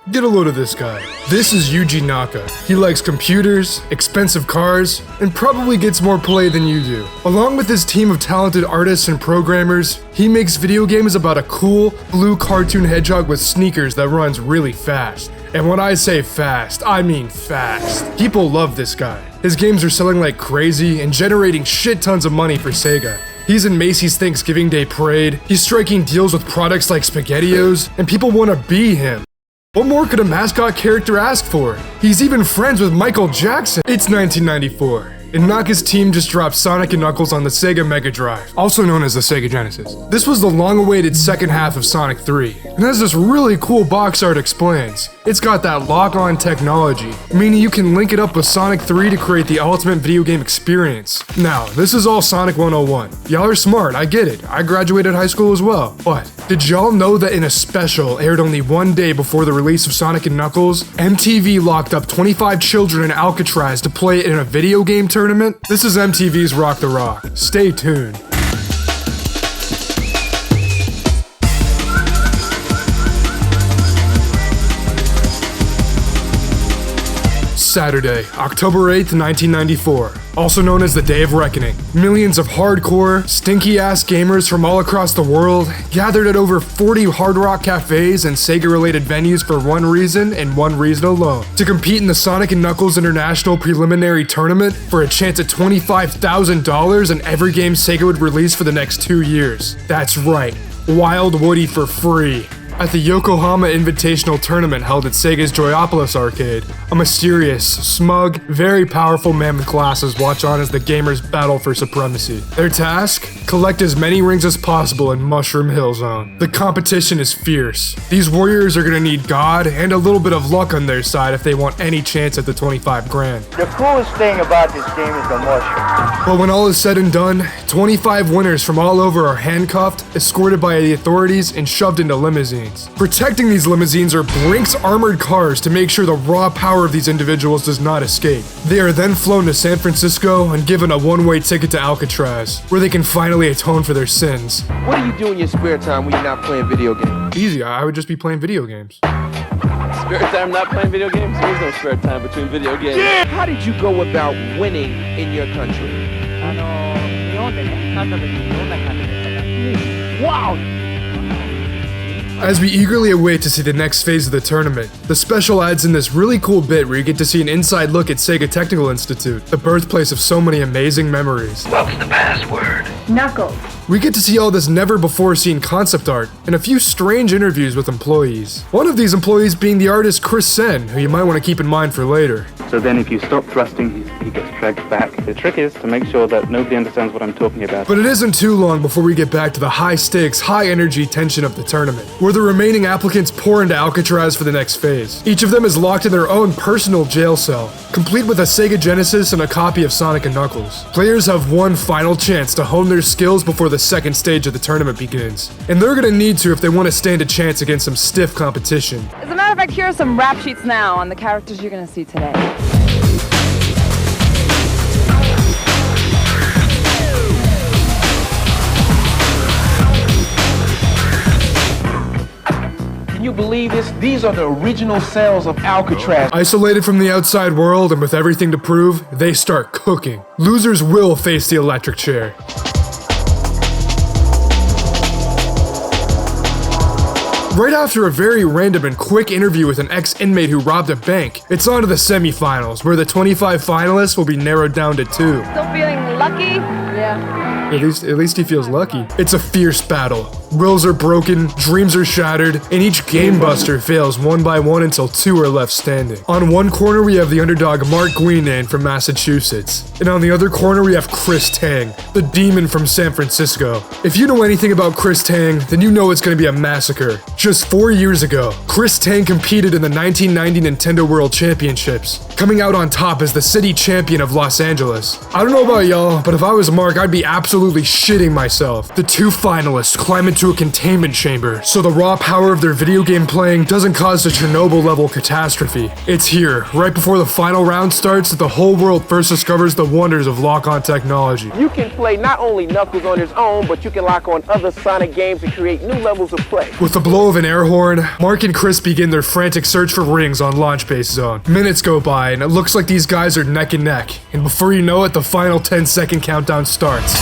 Get a load of this guy. This is Yuji Naka. He likes computers, expensive cars, and probably gets more play than you do. Along with his team of talented artists and programmers, he makes video games about a cool, blue cartoon hedgehog with sneakers that runs really fast. And when I say fast, I mean fast. People love this guy. His games are selling like crazy and generating shit tons of money for Sega. He's in Macy's Thanksgiving Day Parade, he's striking deals with products like SpaghettiOs, and people want to be him. What more could a mascot character ask for? He's even friends with Michael Jackson. It's 1994. And Naka's team just dropped Sonic & Knuckles on the Sega Mega Drive, also known as the Sega Genesis. This was the long-awaited second half of Sonic 3, and as this really cool box art explains, it's got that lock-on technology, meaning you can link it up with Sonic 3 to create the ultimate video game experience. Now, this is all Sonic 101. Y'all are smart, I get it. I graduated high school as well. But did y'all know that in a special aired only one day before the release of Sonic & Knuckles, MTV locked up 25 children in Alcatraz to play it in a video game tournament? This is MTV's Rock the Rock. Stay tuned. Saturday, October 8th, 1994, also known as the Day of Reckoning. Millions of hardcore, stinky-ass gamers from all across the world gathered at over 40 Hard Rock cafes and Sega-related venues for one reason and one reason alone: to compete in the Sonic & Knuckles International Preliminary Tournament for a chance at $25,000 in every game Sega would release for the next 2 years. That's right, Wild Woody for free. At the Yokohama Invitational Tournament held at Sega's Joyopolis arcade, a mysterious, smug, very powerful man with glasses watch on as the gamers battle for supremacy. Their task? Collect as many rings as possible in Mushroom Hill Zone. The competition is fierce. These warriors are gonna need God and a little bit of luck on their side if they want any chance at the 25 grand. The coolest thing about this game is the mushroom. But when all is said and done, 25 winners from all over are handcuffed, escorted by the authorities, and shoved into limousines. Protecting these limousines are Brink's armored cars to make sure the raw power of these individuals does not escape. They are then flown to San Francisco and given a one-way ticket to Alcatraz, where they can finally atone for their sins. What do you do in your spare time when you're not playing video games? Easy, I would just be playing video games. Spare time not playing video games? There's no spare time between video games. Yeah! How did you go about winning in your country? Wow! As we eagerly await to see the next phase of the tournament, the special adds in this really cool bit where you get to see an inside look at Sega Technical Institute, the birthplace of so many amazing memories. What's the password? Knuckles. We get to see all this never-before-seen concept art and a few strange interviews with employees. One of these employees being the artist Chris Sen, who you might want to keep in mind for later. So then if you stop thrusting, he gets dragged back. The trick is to make sure that nobody understands what I'm talking about. But it isn't too long before we get back to the high-stakes, high-energy tension of the tournament, where the remaining applicants pour into Alcatraz for the next phase. Each of them is locked in their own personal jail cell, complete with a Sega Genesis and a copy of Sonic & Knuckles. Players have one final chance to hone their skills before the second stage of the tournament begins, and they're gonna need to if they want to stand a chance against some stiff competition. As a matter of fact, here are some rap sheets now on the characters you're gonna see today. Can you believe this? These are the original cells of Alcatraz. Isolated from the outside world and with everything to prove, they start cooking. Losers will face the electric chair. Right after a very random and quick interview with an ex-inmate who robbed a bank, it's on to the semifinals, where the 25 finalists will be narrowed down to 2. Still feeling lucky? Yeah. At least he feels lucky. It's a fierce battle. Wills are broken, dreams are shattered, and each game buster fails one by one until 2 are left standing. On one corner we have the underdog Mark Guinan from Massachusetts, and on the other corner we have Chris Tang, the demon from San Francisco. If you know anything about Chris Tang, then you know it's gonna be a massacre. Just 4 years ago, Chris Tang competed in the 1990 Nintendo World Championships, coming out on top as the city champion of Los Angeles. I don't know about y'all, but if I was Mark, I'd be absolutely absolutely shitting myself. The two finalists climb into a containment chamber so the raw power of their video game playing doesn't cause a Chernobyl-level catastrophe. It's here, right before the final round starts, that the whole world first discovers the wonders of lock-on technology. You can play not only Knuckles on his own, but you can lock on other Sonic games and create new levels of play. With the blow of an air horn, Mark and Chris begin their frantic search for rings on Launch Base Zone. Minutes go by, and it looks like these guys are neck and neck. And before you know it, the final 10-second countdown starts.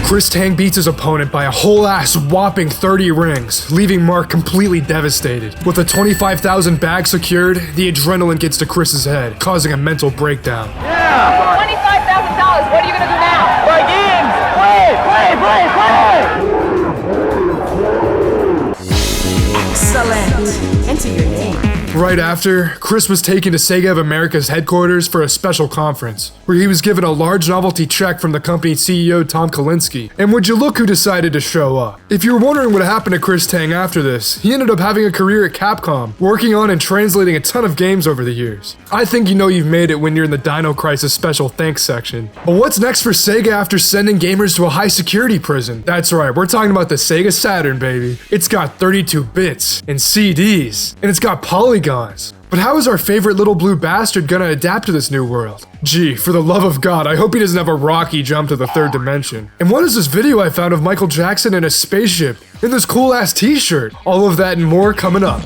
Chris Tang beats his opponent by a whole ass whopping 30 rings, leaving Mark completely devastated. With a 25,000 bag secured, the adrenaline gets to Chris's head, causing a mental breakdown. $25,000. What are you gonna do now? Play games! Play! Excellent. Enter your name. Right after, Chris was taken to Sega of America's headquarters for a special conference, where he was given a large novelty check from the company's CEO Tom Kalinske. And would you look who decided to show up? If you're wondering what happened to Chris Tang after this, he ended up having a career at Capcom, working on and translating a ton of games over the years. I think you know you've made it when you're in the Dino Crisis special thanks section. But what's next for Sega after sending gamers to a high security prison? That's right, we're talking about the Sega Saturn, baby. It's got 32 bits and CDs, and it's got polygons. But how is our favorite little blue bastard gonna adapt to this new world? Gee, for the love of God, I hope he doesn't have a Rocky jump to the third dimension. And what is this video I found of Michael Jackson in a spaceship in this cool ass t-shirt? All of that and more coming up.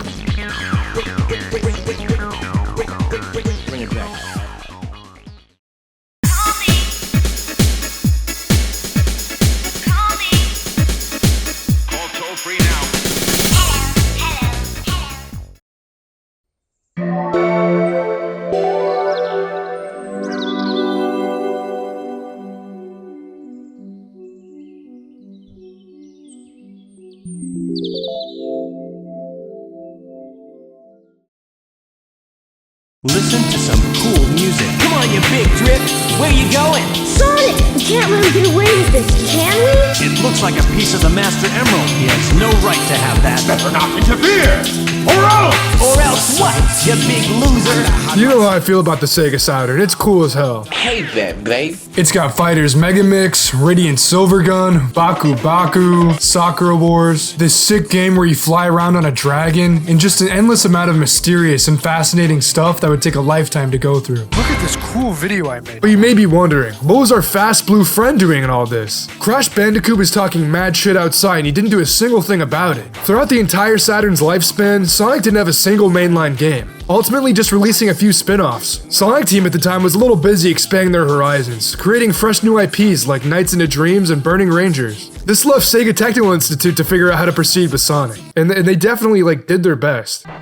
Listen to some cool music. Come on, you big drip. Where you going? Sonic! We can't let him get away with this, can we? It looks like a piece of the Master Emerald. He has no right to have that. Better not interfere! Or else! Or else what, you big loser? You know how I feel about the Sega Saturn, it's cool as hell. Hey there, babe. It's got Fighters Mega Mix, Radiant Silvergun, Baku Baku, Sakura Wars, this sick game where you fly around on a dragon, and just an endless amount of mysterious and fascinating stuff that would take a lifetime to go through. Look at this cool video I made. But you may be wondering, what was our fast blue friend doing in all this? Crash Bandicoot was talking mad shit outside and he didn't do a single thing about it. Throughout the entire Saturn's lifespan, Sonic didn't have a single mainline game, ultimately just releasing a few spin-offs. Sonic Team at the time was a little busy expanding their horizons, creating fresh new IPs like Nights into Dreams and Burning Rangers. This left Sega Technical Institute to figure out how to proceed with Sonic, and they definitely did their best. What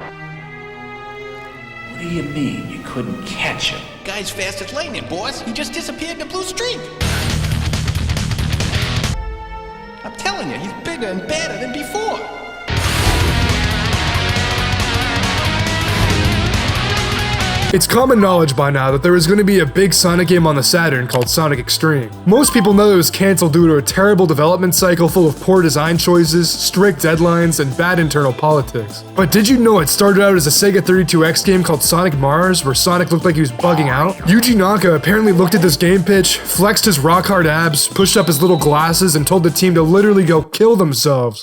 do you mean you couldn't catch him? Guy's fast as lightning, boss. He just disappeared in the blue streak. I'm telling you, he's bigger and badder than before. It's common knowledge by now that there was going to be a big Sonic game on the Saturn called Sonic Extreme. Most people know it was cancelled due to a terrible development cycle full of poor design choices, strict deadlines, and bad internal politics. But did you know it started out as a Sega 32X game called Sonic Mars, where Sonic looked like he was bugging out? Yuji Naka apparently looked at this game pitch, flexed his rock-hard abs, pushed up his little glasses, and told the team to literally go kill themselves.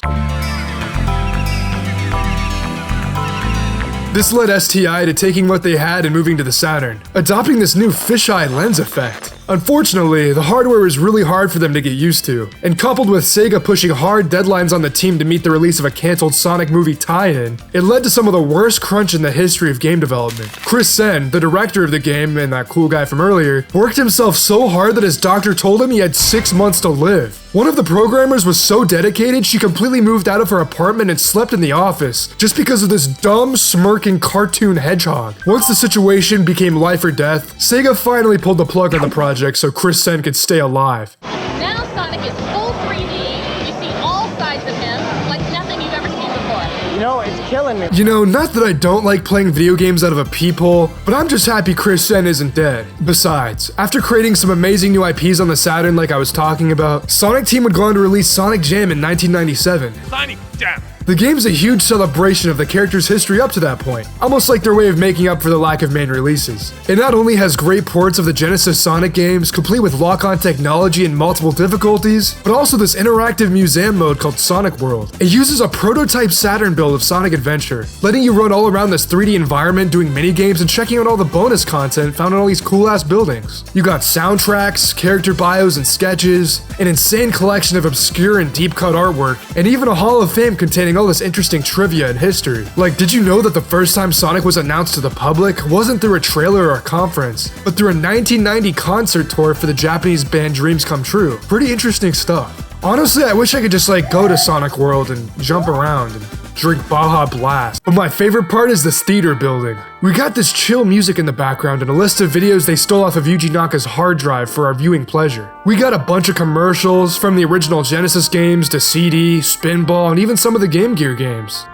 This led STI to taking what they had and moving to the Saturn, adopting this new fisheye lens effect. Unfortunately, the hardware was really hard for them to get used to, and coupled with Sega pushing hard deadlines on the team to meet the release of a cancelled Sonic movie tie-in, it led to some of the worst crunch in the history of game development. Chris Sen, the director of the game and that cool guy from earlier, worked himself so hard that his doctor told him he had 6 months to live. One of the programmers was so dedicated she completely moved out of her apartment and slept in the office, just because of this dumb, smirking cartoon hedgehog. Once the situation became life or death, Sega finally pulled the plug on the project so Chris Sen could stay alive. Now Sonic is full 3D. You see all sides of him like nothing you've ever seen before. You know, it's killing me. You know, not that I don't like playing video games out of a peephole, but I'm just happy Chris Sen isn't dead. Besides, after creating some amazing new IPs on the Saturn like I was talking about, Sonic Team would go on to release Sonic Jam in 1997. Sonic Jam. The game's a huge celebration of the character's history up to that point, almost like their way of making up for the lack of main releases. It not only has great ports of the Genesis Sonic games, complete with lock-on technology and multiple difficulties, but also this interactive museum mode called Sonic World. It uses a prototype Saturn build of Sonic Adventure, letting you run all around this 3D environment doing mini-games and checking out all the bonus content found in all these cool-ass buildings. You got soundtracks, character bios and sketches, an insane collection of obscure and deep-cut artwork, and even a Hall of Fame containing all this interesting trivia and history. Like, did you know that the first time Sonic was announced to the public wasn't through a trailer or a conference, but through a 1990 concert tour for the Japanese band Dreams Come True? Pretty interesting stuff. Honestly, I wish I could just like go to Sonic World and jump around and drink Baja Blast. But my favorite part is this theater building. We got this chill music in the background and a list of videos they stole off of Yuji Naka's hard drive for our viewing pleasure. We got a bunch of commercials from the original Genesis games to CD, Spinball, and even some of the Game Gear games.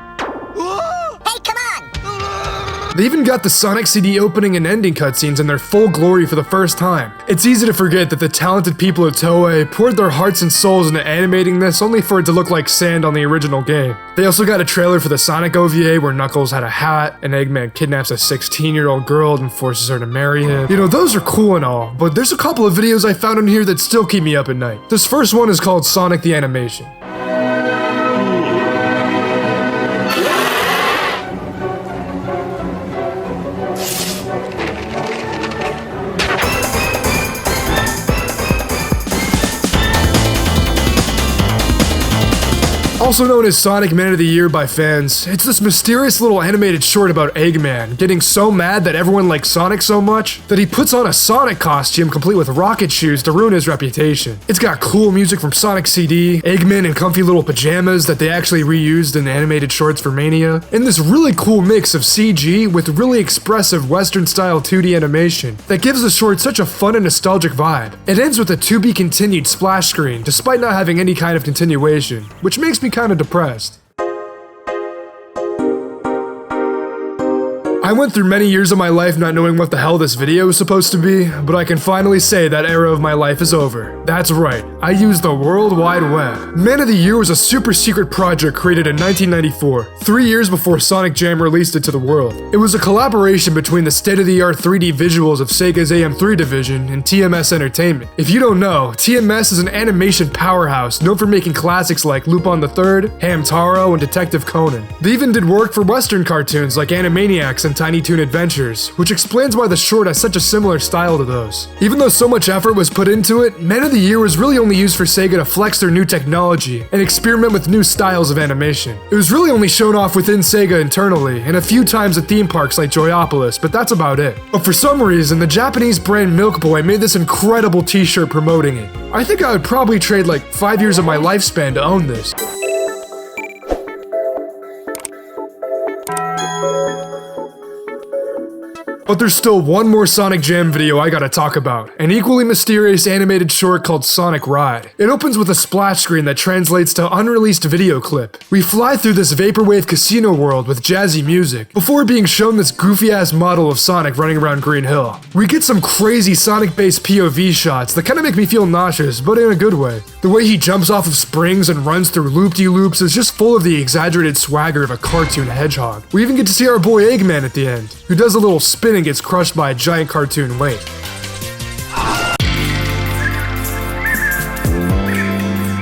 They even got the Sonic CD opening and ending cutscenes in their full glory for the first time. It's easy to forget that the talented people at Toei poured their hearts and souls into animating this only for it to look like sand on the original game. They also got a trailer for the Sonic OVA where Knuckles had a hat, and Eggman kidnaps a 16-year-old girl and forces her to marry him. You know, those are cool and all, but there's a couple of videos I found in here that still keep me up at night. This first one is called Sonic the Animation. Also known as Sonic Man of the Year by fans, it's this mysterious little animated short about Eggman getting so mad that everyone likes Sonic so much that he puts on a Sonic costume complete with rocket shoes to ruin his reputation. It's got cool music from Sonic CD, Eggman in comfy little pajamas that they actually reused in the animated shorts for Mania, and this really cool mix of CG with really expressive Western-style 2D animation that gives the short such a fun and nostalgic vibe. It ends with a to-be-continued splash screen despite not having any kind of continuation, which makes me kind of depressed. I went through many years of my life not knowing what the hell this video was supposed to be, but I can finally say that era of my life is over. That's right, I used the World Wide Web. Man of the Year was a super secret project created in 1994, 3 years before Sonic Jam released it to the world. It was a collaboration between the state-of-the-art 3D visuals of Sega's AM3 division and TMS Entertainment. If you don't know, TMS is an animation powerhouse known for making classics like Lupin the Third, Hamtaro, and Detective Conan. They even did work for Western cartoons like Animaniacs and Tiny Toon Adventures, which explains why the short has such a similar style to those. Even though so much effort was put into it, Man of the Year was really only used for Sega to flex their new technology and experiment with new styles of animation. It was really only shown off within Sega internally, and a few times at theme parks like Joyopolis, but that's about it. But for some reason, the Japanese brand Milk Boy made this incredible t-shirt promoting it. I think I would probably trade like 5 years of my lifespan to own this. But there's still one more Sonic Jam video I gotta talk about, an equally mysterious animated short called Sonic Ride. It opens with a splash screen that translates to unreleased video clip. We fly through this vaporwave casino world with jazzy music, before being shown this goofy ass model of Sonic running around Green Hill. We get some crazy Sonic based POV shots that kinda make me feel nauseous, but in a good way. The way he jumps off of springs and runs through loop-de-loops is just full of the exaggerated swagger of a cartoon hedgehog. We even get to see our boy Eggman at the end, who does a little spin and gets crushed by a giant cartoon wave.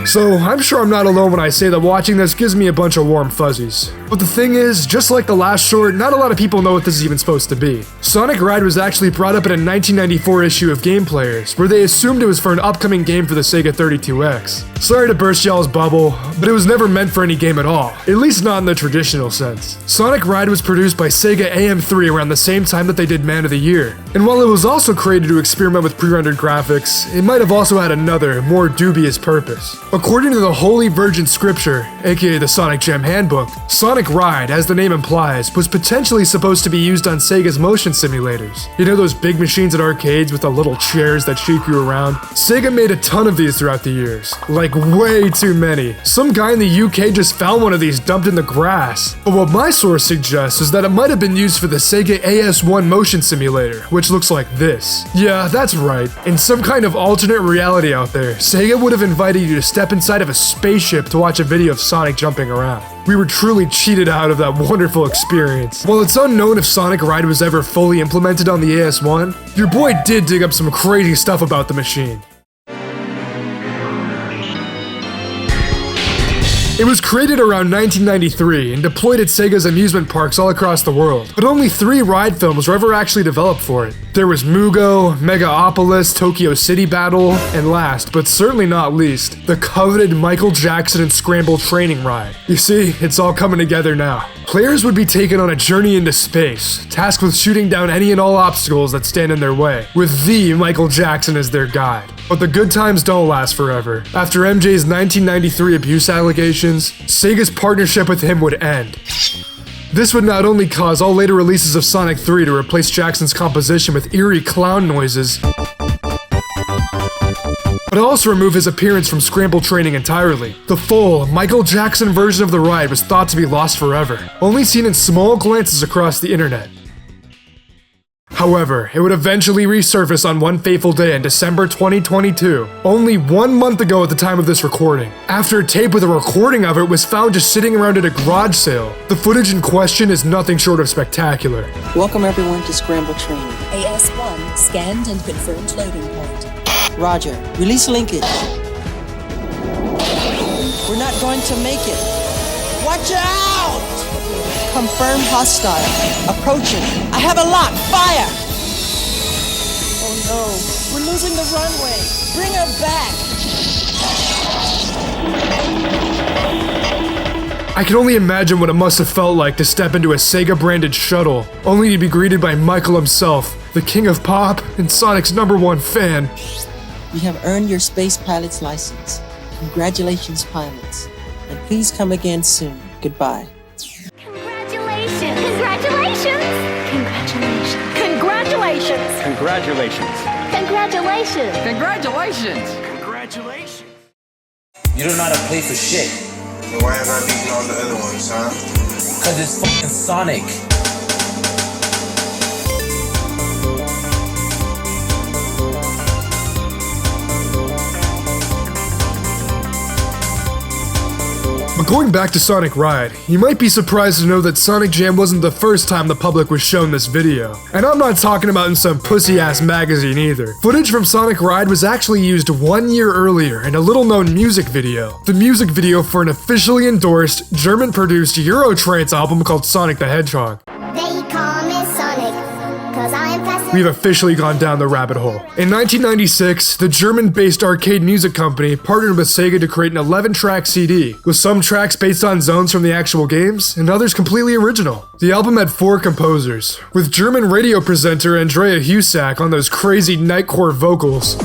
So, I'm sure I'm not alone when I say that watching this gives me a bunch of warm fuzzies. But the thing is, just like the last short, not a lot of people know what this is even supposed to be. Sonic Ride was actually brought up in a 1994 issue of Game Players, where they assumed it was for an upcoming game for the Sega 32X. Sorry to burst y'all's bubble, but it was never meant for any game at all, at least not in the traditional sense. Sonic Ride was produced by Sega AM3 around the same time that they did Man of the Year, and while it was also created to experiment with pre-rendered graphics, it might have also had another, more dubious purpose. According to the Holy Virgin Scripture, aka the Sonic Jam Handbook, Sonic Ride, as the name implies, was potentially supposed to be used on Sega's motion simulators. You know those big machines at arcades with the little chairs that shake you around? Sega made a ton of these throughout the years. Like way too many. Some guy in the UK just found one of these dumped in the grass. But what my source suggests is that it might have been used for the Sega AS1 motion simulator, which looks like this. Yeah, that's right. In some kind of alternate reality out there, Sega would have invited you to step inside of a spaceship to watch a video of Sonic jumping around. We were truly cheated out of that wonderful experience. While it's unknown if Sonic Ride was ever fully implemented on the AS1, your boy did dig up some crazy stuff about the machine. It was created around 1993 and deployed at Sega's amusement parks all across the world, but only 3 ride films were ever actually developed for it. There was Mugo, Megaopolis, Tokyo City Battle, and last, but certainly not least, the coveted Michael Jackson and Scramble training ride. You see, it's all coming together now. Players would be taken on a journey into space, tasked with shooting down any and all obstacles that stand in their way, with the Michael Jackson as their guide. But the good times don't last forever. After MJ's 1993 abuse allegations, Sega's partnership with him would end. This would not only cause all later releases of Sonic 3 to replace Jackson's composition with eerie clown noises, but also remove his appearance from Scramble training entirely. The full Michael Jackson version of the ride was thought to be lost forever, only seen in small glances across the internet. However, it would eventually resurface on one fateful day in December 2022, only 1 month ago at the time of this recording, after a tape with a recording of it was found just sitting around at a garage sale. The footage in question is nothing short of spectacular. Welcome everyone to Scramble Training. AS1 scanned and confirmed loading point. Roger. Release linkage. We're not going to make it. Watch out! Confirm hostile. Approaching. I have a lock. Fire! Oh no. We're losing the runway. Bring her back. I can only imagine what it must have felt like to step into a Sega-branded shuttle, only to be greeted by Michael himself, the king of pop and Sonic's #1 fan. You have earned your space pilot's license. Congratulations, pilots. And please come again soon. Goodbye. Congratulations! Congratulations! Congratulations. Congratulations! Congratulations! Congratulations! Congratulations. You don't know how to play for shit. So why have I beaten all the other ones, huh? Cause it's fucking Sonic. But going back to Sonic Ride, you might be surprised to know that Sonic Jam wasn't the first time the public was shown this video. And I'm not talking about in some pussy-ass magazine either. Footage from Sonic Ride was actually used 1 year earlier in a little-known music video. The music video for an officially endorsed, German-produced Eurotrance album called Sonic the Hedgehog. They call me Sonic, 'cause I am fast. We've officially gone down the rabbit hole. In 1996, the German-based arcade music company partnered with Sega to create an 11-track CD, with some tracks based on zones from the actual games, and others completely original. The album had 4 composers, with German radio presenter Andrea Husak on those crazy nightcore vocals.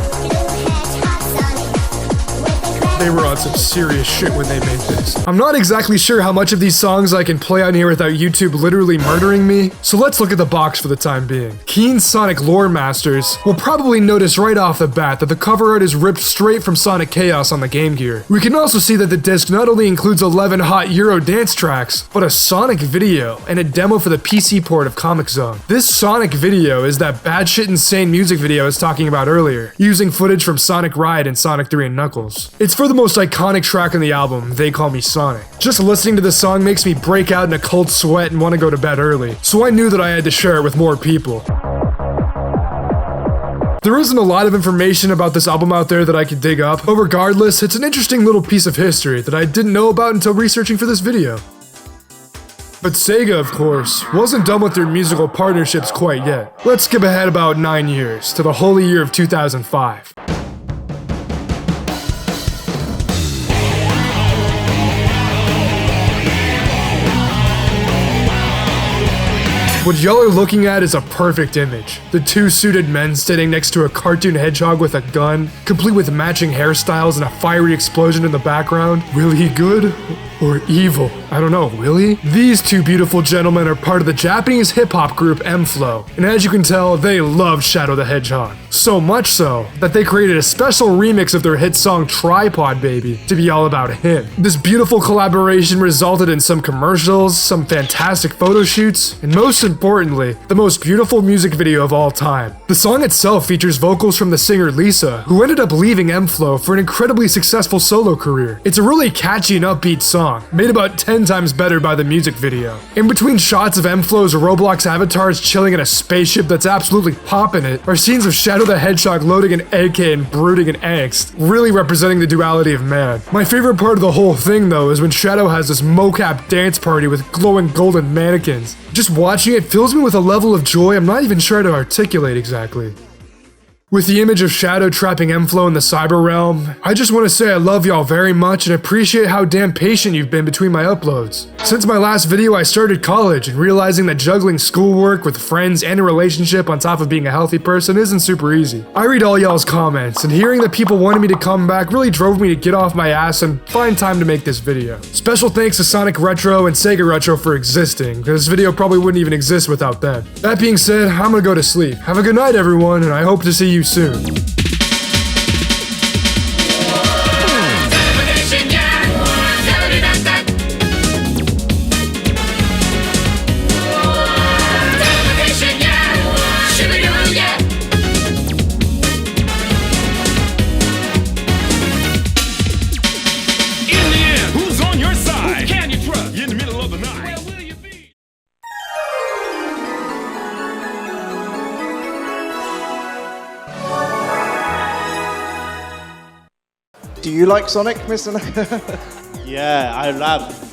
They were on some serious shit when they made this. I'm not exactly sure how much of these songs I can play on here without YouTube literally murdering me, so let's look at the box for the time being. Keen Sonic lore masters will probably notice right off the bat that the cover art is ripped straight from Sonic Chaos on the Game Gear. We can also see that the disc not only includes 11 hot Euro dance tracks, but a Sonic video and a demo for the PC port of Comic Zone. This Sonic video is that batshit insane music video I was talking about earlier, using footage from Sonic Ride and Sonic 3 and Knuckles. It's for the most iconic track on the album, They Call Me Sonic. Just listening to the song makes me break out in a cold sweat and want to go to bed early, so I knew that I had to share it with more people. There isn't a lot of information about this album out there that I could dig up, but regardless, it's an interesting little piece of history that I didn't know about until researching for this video. But Sega, of course, wasn't done with their musical partnerships quite yet. Let's skip ahead about 9 years, to the holy year of 2005. What y'all are looking at is a perfect image. The 2 suited men standing next to a cartoon hedgehog with a gun, complete with matching hairstyles and a fiery explosion in the background. Will he good or evil? I don't know, will he? These 2 beautiful gentlemen are part of the Japanese hip-hop group M-Flow, and as you can tell, they love Shadow the Hedgehog. So much so, that they created a special remix of their hit song Tripod Baby to be all about him. This beautiful collaboration resulted in some commercials, some fantastic photo shoots, and most importantly, the most beautiful music video of all time. The song itself features vocals from the singer Lisa, who ended up leaving M-Flow for an incredibly successful solo career. It's a really catchy and upbeat song, song, made about 10 times better by the music video. In between shots of M-Flow's Roblox avatars chilling in a spaceship that's absolutely popping it, are scenes of Shadow the Hedgehog loading an AK and brooding in angst, really representing the duality of man. My favorite part of the whole thing though is when Shadow has this mocap dance party with glowing golden mannequins. Just watching it fills me with a level of joy I'm not even sure how to articulate exactly. With the image of Shadow trapping M-Flow in the cyber realm, I just want to say I love y'all very much and appreciate how damn patient you've been between my uploads. Since my last video I started college and realizing that juggling schoolwork with friends and a relationship on top of being a healthy person isn't super easy. I read all y'all's comments and hearing that people wanted me to come back really drove me to get off my ass and find time to make this video. Special thanks to Sonic Retro and Sega Retro for existing, because this video probably wouldn't even exist without them. That being said, I'm gonna go to sleep. Have a good night everyone, and I hope to see you soon. Do you like Sonic, Mr. Yeah, I love